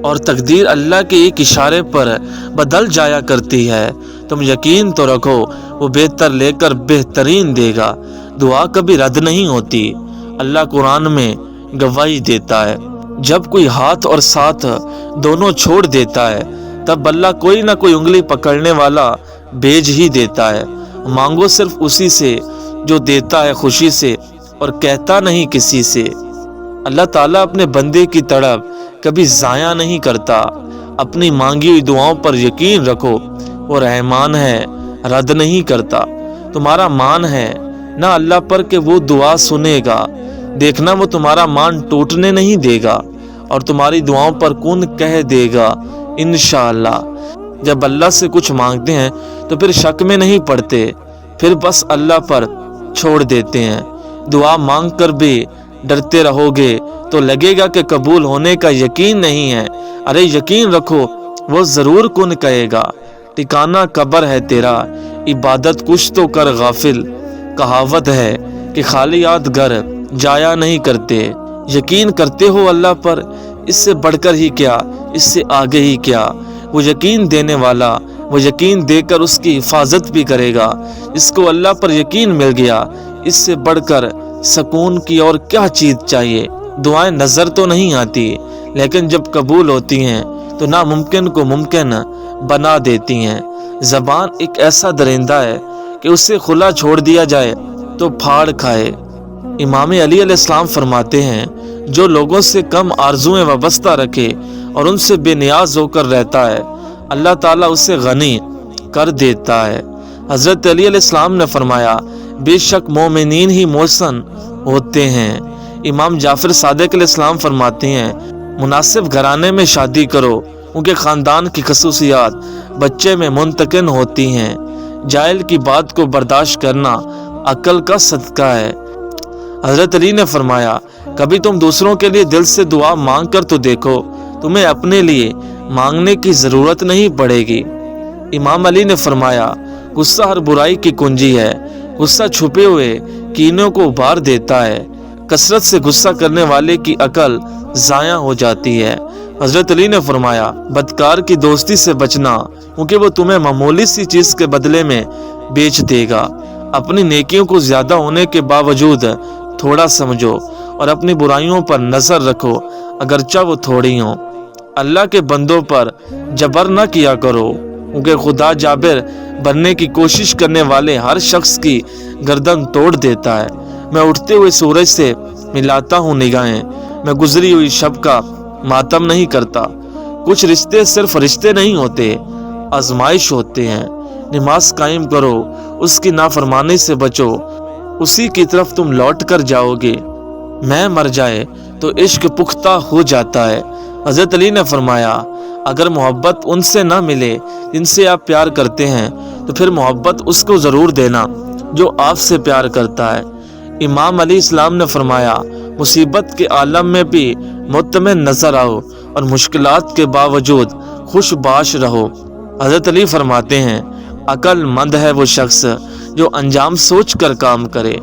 اور تقدیر اللہ کے ایک اشارے پر بدل جایا کرتی ہے۔ تم یقین تو رکھو وہ بہتر لے کر بہترین دے گا۔ دعا کبھی رد نہیں ہوتی۔ اللہ قرآن میں گواہی دیتا ہے، جب کوئی ہاتھ اور ساتھ دونوں چھوڑ دیتا ہے تب اللہ کوئی نہ کوئی انگلی پکڑنے والا بھیج ہی دیتا ہے۔ مانگو صرف اسی سے جو دیتا ہے خوشی سے اور کہتا نہیں کسی سے۔ اللہ تعالیٰ اپنے بندے کی تڑپ کبھی ضائع نہیں کرتا۔ اپنی مانگی ہوئی دعاؤں پر یقین رکھو، وہ رحمان ہے، رد نہیں کرتا۔ تمہارا مان ہے نہ اللہ پر کہ وہ دعا سنے گا، دیکھنا وہ تمہارا مان ٹوٹنے نہیں دے گا اور تمہاری دعاؤں پر کن کہہ دے گا انشاءاللہ۔ جب اللہ سے کچھ مانگتے ہیں تو پھر شک میں نہیں پڑتے، پھر بس اللہ پر چھوڑ دیتے ہیں۔ دعا مانگ کر بھی ڈرتے رہو گے تو لگے گا کہ قبول ہونے کا یقین نہیں ہے۔ ارے یقین رکھو وہ ضرور کن کہے گا۔ ٹھکانہ قبر ہے تیرا، عبادت کچھ تو کر غافل۔ کہاوت ہے کہ خالی ہاتھ گھر جایا نہیں کرتے۔ یقین کرتے ہو اللہ پر، اس سے بڑھ کر ہی کیا، اس سے آگے ہی کیا۔ وہ یقین دینے والا، وہ یقین دے کر اس کی حفاظت بھی کرے گا۔ اس کو اللہ پر یقین مل گیا، اس سے بڑھ کر سکون کی اور کیا چیز چاہیے۔ دعائیں نظر تو نہیں آتی، لیکن جب قبول ہوتی ہیں تو ناممکن کو ممکن بنا دیتی ہیں۔ زبان ایک ایسا درندہ ہے کہ اسے کھلا چھوڑ دیا جائے تو پھاڑ کھائے۔ امام علی علیہ السلام فرماتے ہیں، جو لوگوں سے کم آرزویں وابستہ رکھے اور ان سے بے نیاز ہو کر رہتا ہے، اللہ تعالیٰ اسے غنی کر دیتا ہے۔ حضرت علی علیہ السلام نے فرمایا، بے شک مومنین ہی محسن ہوتے ہیں۔ امام جعفر صادق علیہ السلام فرماتے ہیں، مناسب گھرانے میں شادی کرو، کیونکہ خاندان کی خصوصیات بچے میں منتقل ہوتی ہیں۔ جاہل کی بات کو برداشت کرنا عقل کا صدقہ ہے۔ حضرت علی نے فرمایا، کبھی تم دوسروں کے لیے دل سے دعا مانگ کر تو دیکھو، تمہیں اپنے لیے مانگنے کی ضرورت نہیں پڑے گی۔ امام علی نے فرمایا، غصہ ہر برائی کی کنجی ہے، غصہ چھپے ہوئے کینوں کو ابھار دیتا ہے، کثرت سے غصہ کرنے والے کی عقل ضائع ہو جاتی ہے۔ حضرت علی نے فرمایا، بدکار کی دوستی سے بچنا، کیونکہ وہ تمہیں معمولی سی چیز کے بدلے میں بیچ دے گا۔ اپنی نیکیوں کو زیادہ ہونے کے باوجود تھوڑا سمجھو اور اپنی برائیوں پر نظر رکھو اگرچہ وہ تھوڑی ہوں۔ اللہ کے بندوں پر جبر نہ کیا کرو، کیونکہ خدا جابر بننے کی کوشش کرنے والے ہر شخص کی گردن توڑ دیتا ہے۔ میں اٹھتے ہوئے سورج سے ملاتا ہوں نگاہیں، میں گزری ہوئی شب کا ماتم نہیں کرتا۔ کچھ رشتے صرف رشتے نہیں ہوتے، آزمائش ہوتے ہیں۔ نماز قائم کرو، اس کی نافرمانی سے بچو، اسی کی طرف تم لوٹ کر جاؤ گے۔ میں مر جائے تو عشق پختہ ہو جاتا ہے۔ حضرت علی نے فرمایا، اگر محبت ان سے نہ ملے جن سے آپ پیار کرتے ہیں تو پھر محبت اس کو ضرور دینا جو آپ سے پیار کرتا ہے۔ امام علیہ السلام نے فرمایا، مصیبت کے عالم میں بھی مطمئن نظر آؤ اور مشکلات کے باوجود خوش باش رہو۔ حضرت علی فرماتے ہیں، عقل مند ہے وہ شخص جو انجام سوچ کر کام کرے۔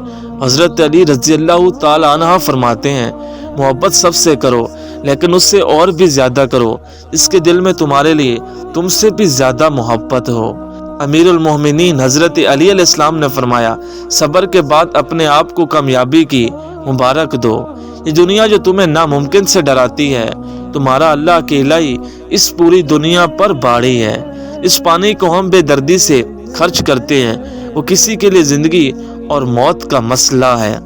حضرت علی رضی اللہ تعالی عنہ فرماتے ہیں، محبت سب سے کرو لیکن اس سے اور بھی زیادہ کرو اس کے دل میں تمہارے لیے تم سے بھی زیادہ محبت ہو۔ امیر المومنین حضرت علی علیہ السلام نے فرمایا، صبر کے بعد اپنے آپ کو کامیابی کی مبارک دو۔ یہ دنیا جو تمہیں ناممکن سے ڈراتی ہے، تمہارا اللہ اکیلا ہی اس پوری دنیا پر باڑی ہے۔ اس پانی کو ہم بے دردی سے خرچ کرتے ہیں، وہ کسی کے لیے زندگی اور موت کا مسئلہ ہے۔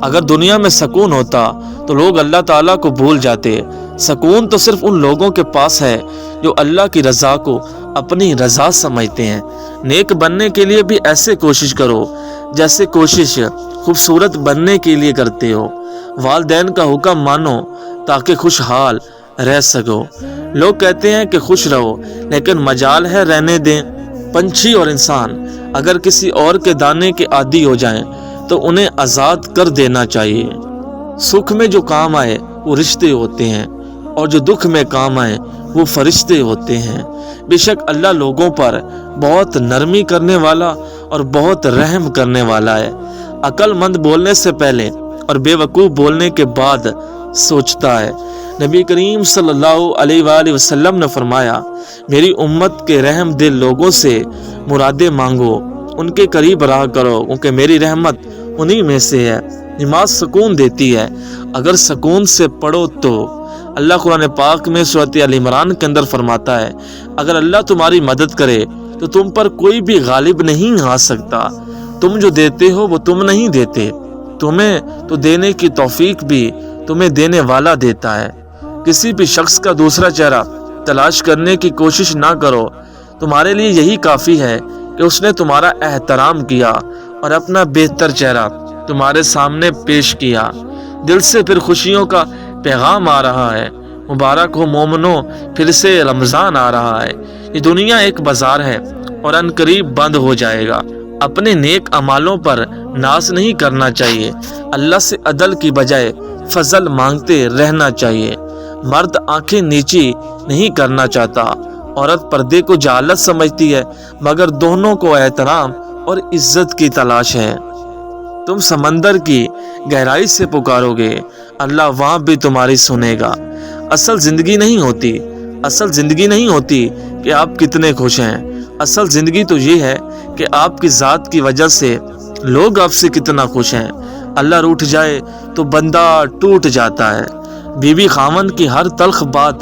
اگر دنیا میں سکون ہوتا تو لوگ اللہ تعالیٰ کو بھول جاتے۔ سکون تو صرف ان لوگوں کے پاس ہے جو اللہ کی رضا کو اپنی رضا سمجھتے ہیں۔ نیک بننے کے لیے بھی ایسے کوشش کرو جیسے کوشش خوبصورت بننے کے لیے کرتے ہو۔ والدین کا حکم مانو تاکہ خوشحال رہ سکو۔ لوگ کہتے ہیں کہ خوش رہو، لیکن مجال ہے رہنے دیں۔ پنچھی اور انسان اگر کسی اور کے دانے کے عادی ہو جائیں تو انہیں آزاد کر دینا چاہیے۔ سکھ میں جو کام آئے وہ رشتے ہوتے ہیں، اور جو دکھ میں کام آئے وہ فرشتے ہوتے ہیں۔ بے شک اللہ لوگوں پر بہت نرمی کرنے والا اور بہت رحم کرنے والا ہے۔ عقل مند بولنے سے پہلے اور بے وقوف بولنے کے بعد سوچتا ہے۔ نبی کریم صلی اللہ علیہ وآلہ وسلم نے فرمایا، میری امت کے رحم دل لوگوں سے مرادیں مانگو، ان کے قریب رہا کرو، کیونکہ میری رحمت انہی میں سے ہے۔ نماز سکون دیتی ہے، اگر سکون سے پڑھو تو۔ اللہ قرآن پاک میں سورۃ آل عمران کے اندر فرماتا ہے، اگر اللہ تمہاری مدد کرے تو تم پر کوئی بھی غالب نہیں آ سکتا، تم جو دیتے ہو وہ تم نہیں دیتے، تمہیں تو دینے کی توفیق بھی تمہیں دینے والا دیتا ہے۔ کسی بھی شخص کا دوسرا چہرہ تلاش کرنے کی کوشش نہ کرو، تمہارے لیے یہی کافی ہے کہ اس نے تمہارا احترام کیا اور اپنا بہتر چہرہ تمہارے سامنے پیش کیا۔ دل سے پھر خوشیوں کا پیغام آ رہا ہے، مبارک ہو مومنوں، پھر سے رمضان آ رہا ہے۔ یہ دنیا ایک بازار ہے اور ان قریب بند ہو جائے گا۔ اپنے نیک اعمالوں پر ناز نہیں کرنا چاہیے، اللہ سے عدل کی بجائے فضل مانگتے رہنا چاہیے۔ مرد آنکھیں نیچی نہیں کرنا چاہتا، عورت پردے کو جہالت سمجھتی ہے، مگر دونوں کو احترام اور عزت کی تلاش ہے۔ تم سمندر کی گہرائی سے پکارو گے، اللہ وہاں بھی تمہاری سنے گا۔ اصل زندگی نہیں ہوتی کہ آپ کتنے خوش ہیں، اصل زندگی تو یہ ہے کہ آپ کی ذات کی وجہ سے لوگ آپ سے کتنا خوش ہیں۔ اللہ روٹھ جائے تو بندہ ٹوٹ جاتا ہے۔ بیوی خاوند کی ہر تلخ بات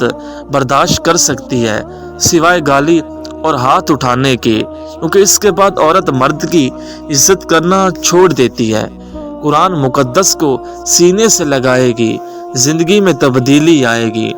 برداشت کر سکتی ہے سوائے گالی اور ہاتھ اٹھانے کے، کیونکہ اس کے بعد عورت مرد کی عزت کرنا چھوڑ دیتی ہے۔ قرآن مقدس کو سینے سے لگائے گی، زندگی میں تبدیلی آئے گی۔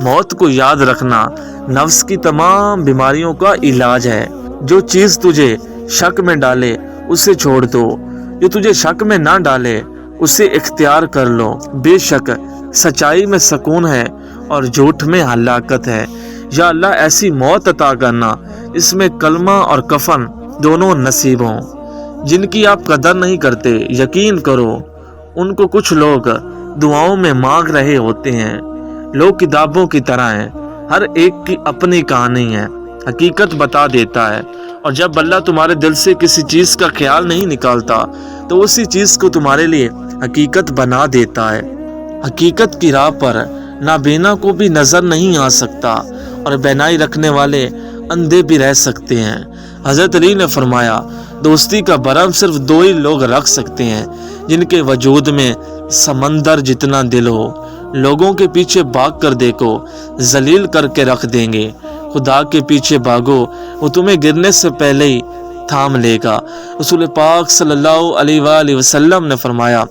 موت کو یاد رکھنا نفس کی تمام بیماریوں کا علاج ہے۔ جو چیز تجھے شک میں ڈالے اسے چھوڑ دو، جو تجھے شک میں نہ ڈالے اسے اختیار کر لو۔ بے شک سچائی میں سکون ہے اور جھوٹ میں ہلاکت ہے۔ یا اللہ ایسی موت عطا کرنا اس میں کلمہ اور کفن دونوں نصیب ہوں۔ جن کی آپ قدر نہیں کرتے، یقین کرو ان کو کچھ لوگ دعاؤں میں مانگ رہے ہوتے ہیں۔ لوگ کتابوں کی طرح ہیں، ہر ایک کی اپنی کہانی ہے، حقیقت بتا دیتا ہے۔ اور جب اللہ تمہارے دل سے کسی چیز کا خیال نہیں نکالتا تو اسی چیز کو تمہارے لیے حقیقت بنا دیتا ہے۔ حقیقت کی راہ پر نابینا کو بھی نظر نہیں آ سکتا اور بینائی رکھنے والے اندھے بھی رہ سکتے ہیں۔ حضرت علی نے فرمایا، دوستی کا بھرم صرف دو ہی لوگ رکھ سکتے ہیں جن کے وجود میں سمندر جتنا دل ہو۔ لوگوں کے پیچھے بھاگ کر دیکھو، ذلیل کر کے رکھ دیں گے۔ خدا کے پیچھے بھاگو، وہ تمہیں گرنے سے پہلے ہی تھام لے گا۔ رسول پاک صلی اللہ علیہ وآلہ وسلم نے فرمایا،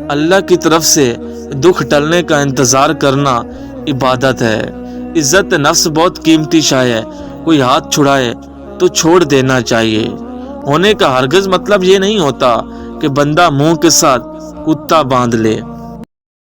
اللہ کی طرف سے دکھ ٹلنے کا انتظار کرنا عبادت ہے۔ عزت نفس بہت قیمتی شے ہے، کوئی ہاتھ چھڑائے تو چھوڑ دینا چاہیے۔ ہونے کا ہرگز مطلب یہ نہیں ہوتا کہ بندہ منہ کے ساتھ کتا باندھ لے۔